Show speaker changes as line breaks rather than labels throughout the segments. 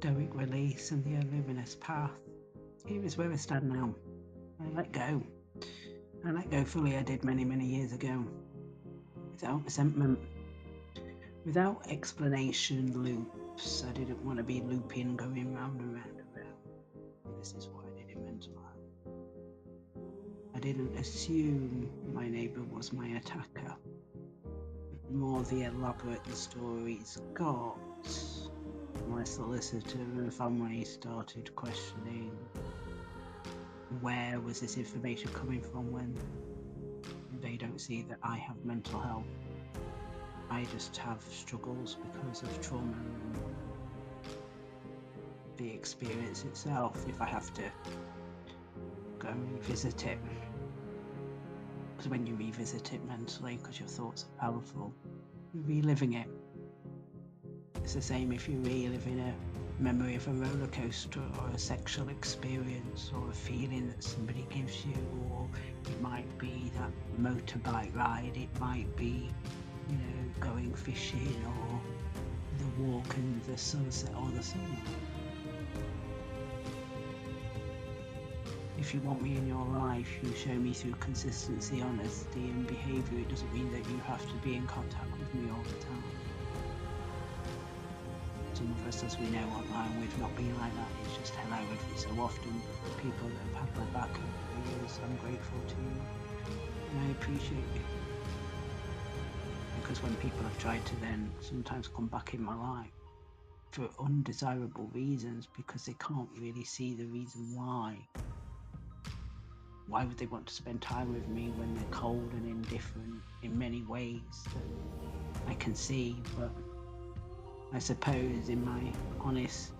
stoic release and the luminous path. Here is where I stand now. I let go. I let go fully. I did many, many years ago, without resentment, without explanation loops. I didn't want to be looping, going round and round and round. This is what I did in mental health. I didn't assume my neighbour was my attacker. The more the elaborate the stories got, my solicitor and family started questioning where was this information coming from when they don't see that I have mental health. I just have struggles because of trauma and the experience itself. If I have to go and revisit it, because when you revisit it mentally, because your thoughts are powerful, you're reliving it. It's the same if you're reliving a memory of a roller coaster or a sexual experience or a feeling that somebody gives you, or it might be that motorbike ride, it might be, going fishing or the walk in the sunset or the sunlight. If you want me in your life, you show me through consistency, honesty and behaviour. It doesn't mean that you have to be in contact with me all the time. Some of us, as we know online, we've not been like that. It's just hello every so often. But the people that have had my back over the years, I'm grateful to you and I appreciate you. Because when people have tried to then sometimes come back in my life for undesirable reasons, because they can't really see the reason why would they want to spend time with me when they're cold and indifferent in many ways that I can see? But I suppose in my honest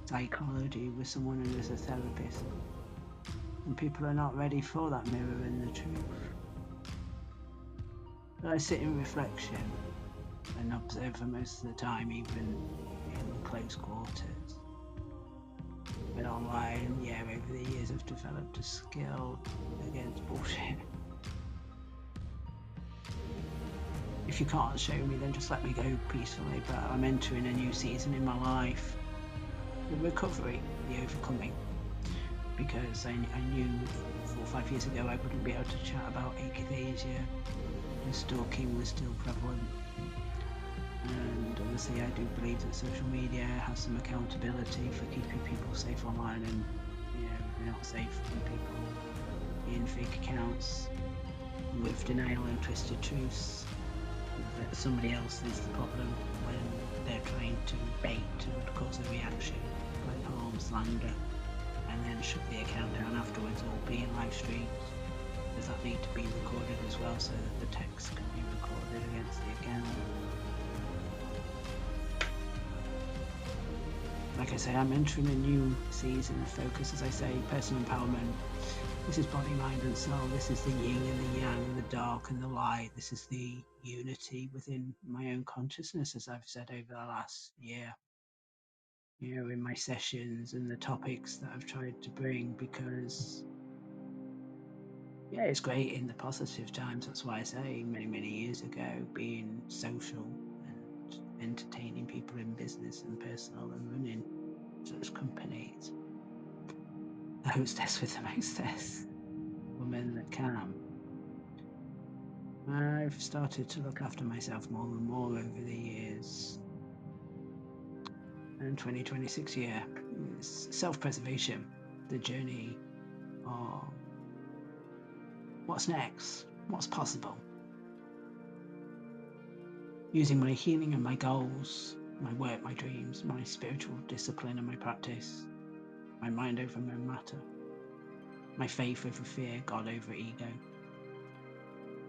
psychology with someone who is a therapist, and people are not ready for that mirror and the truth. But I sit in reflection and observe for most of the time, even in close quarters. But online, over the years I've developed a skill against bullshit. If you can't show me, then just let me go peacefully. But I'm entering a new season in my life, the recovery, the overcoming. Because I knew 4 or 5 years ago I wouldn't be able to chat about akathisia, and stalking was still prevalent. And obviously I do believe that social media has some accountability for keeping people safe online, and they're not safe from people in fake accounts with denial and twisted truths that somebody else is the problem when they're trying to bait and cause a reaction, like harm, slander, and then shut the account down afterwards, or be in live streams. Does that need to be recorded as well, so that the text can be recorded against the account? Like I say, I'm entering a new season of focus, as I say, personal empowerment. This is body, mind and soul. This is the yin and the yang, the dark and the light. This is the unity within my own consciousness, as I've said over the last year. In my sessions and the topics that I've tried to bring, because it's great in the positive times. That's why I say many, many years ago, being social and entertaining people in business and personal and running such companies. The hostess with the mostess, woman that can. I've started to look after myself more and more over the years. And 2026 year is self-preservation, the journey of what's next, what's possible. Using my healing and my goals, my work, my dreams, my spiritual discipline and my practice, my mind over my matter, my faith over fear, God over ego.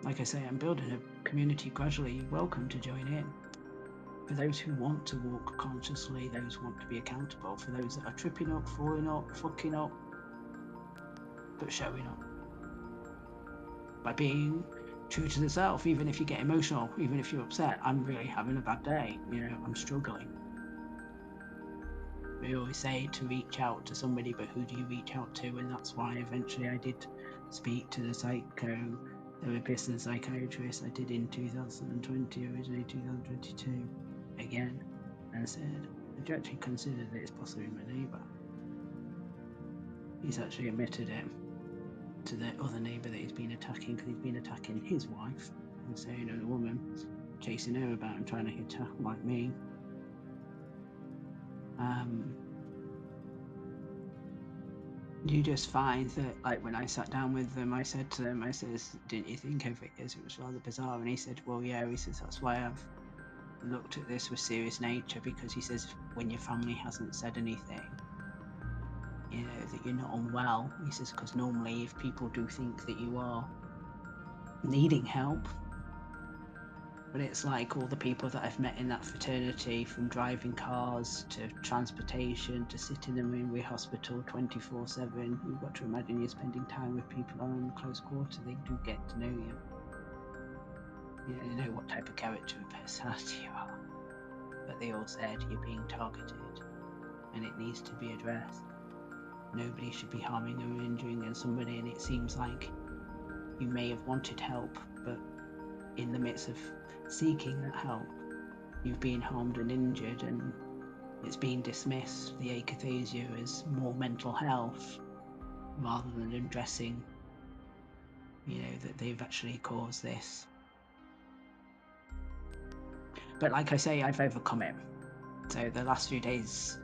Like I say, I'm building a community gradually. You're welcome to join in. For those who want to walk consciously, those who want to be accountable, for those that are tripping up, falling up, fucking up, but showing up. By being true to the self, even if you get emotional, even if you're upset. I'm really having a bad day, I'm struggling. We always say to reach out to somebody, but who do you reach out to? And that's why eventually I did speak to the psychotherapist and psychiatrist I did in 2020, originally 2022, again, and said, He actually considered that it's possibly my neighbour. He's actually admitted it to the other neighbour that he's been attacking, because he's been attacking his wife and saying, a woman chasing her about and trying to hit her like me. You just find that, like, when I sat down with them, I said to them, I says, didn't you think of it as it was rather bizarre? And he said, well, yeah. He says, that's why I've looked at this with serious nature, because he says, when your family hasn't said anything, you know, that you're not unwell. He says, because normally if people do think that you are needing help, but it's like all the people that I've met in that fraternity, from driving cars to transportation to sitting in a hospital 24/7. You've got to imagine you're spending time with people on close quarter. They do get to know you. You know, they know what type of character and personality you are. But they all said you're being targeted and it needs to be addressed. Nobody should be harming or injuring somebody, and it seems like you may have wanted help, but in the midst of seeking that help, you've been harmed and injured, and it's been dismissed, the akathisia, as more mental health rather than addressing, you know, that they've actually caused this. But like I say, I've overcome it. So the last few days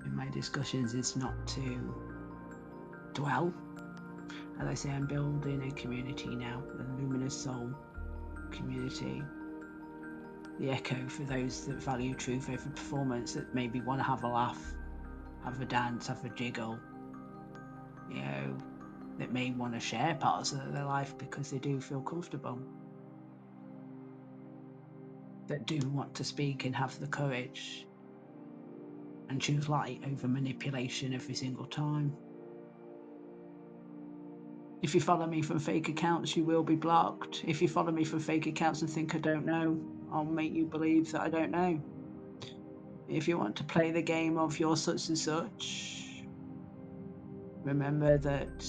in my discussions is not to dwell. As I say, I'm building a community now, the Luminous Soul community. The echo for those that value truth over performance, that maybe want to have a laugh, have a dance, have a jiggle, you know, that may want to share parts of their life because they do feel comfortable, that do want to speak and have the courage and choose light over manipulation every single time. If you follow me from fake accounts, you will be blocked. If you follow me from fake accounts and think I don't know, I'll make you believe that I don't know. If you want to play the game of you're such and such, remember that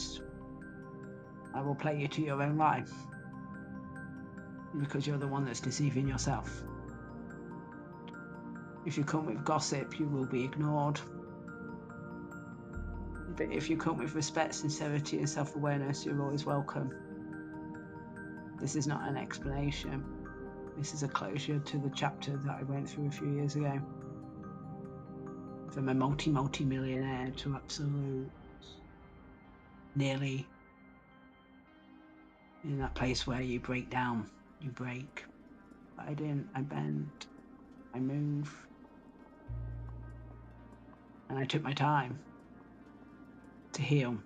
I will play you to your own life, because you're the one that's deceiving yourself. If you come with gossip, you will be ignored. But if you come with respect, sincerity, and self-awareness, you're always welcome. This is not an explanation. This is a closure to the chapter that I went through a few years ago. From a multi-millionaire to absolute, nearly in that place where you break down, you break. But I didn't. I bent, I moved, and I took my time to heal.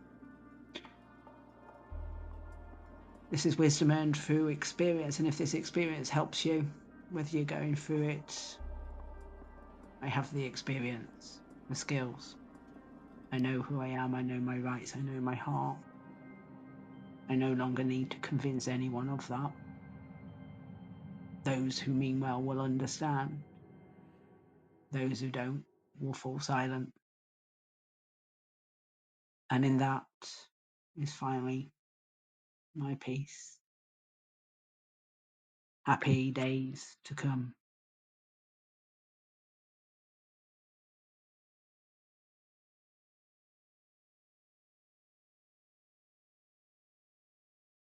This is wisdom earned through experience, and if this experience helps you, whether you're going through it, I have the experience, the skills. I know who I am, I know my rights, I know my heart. I no longer need to convince anyone of that. Those who mean well will understand. Those who don't will fall silent. And in that is finally my peace. Happy days to come.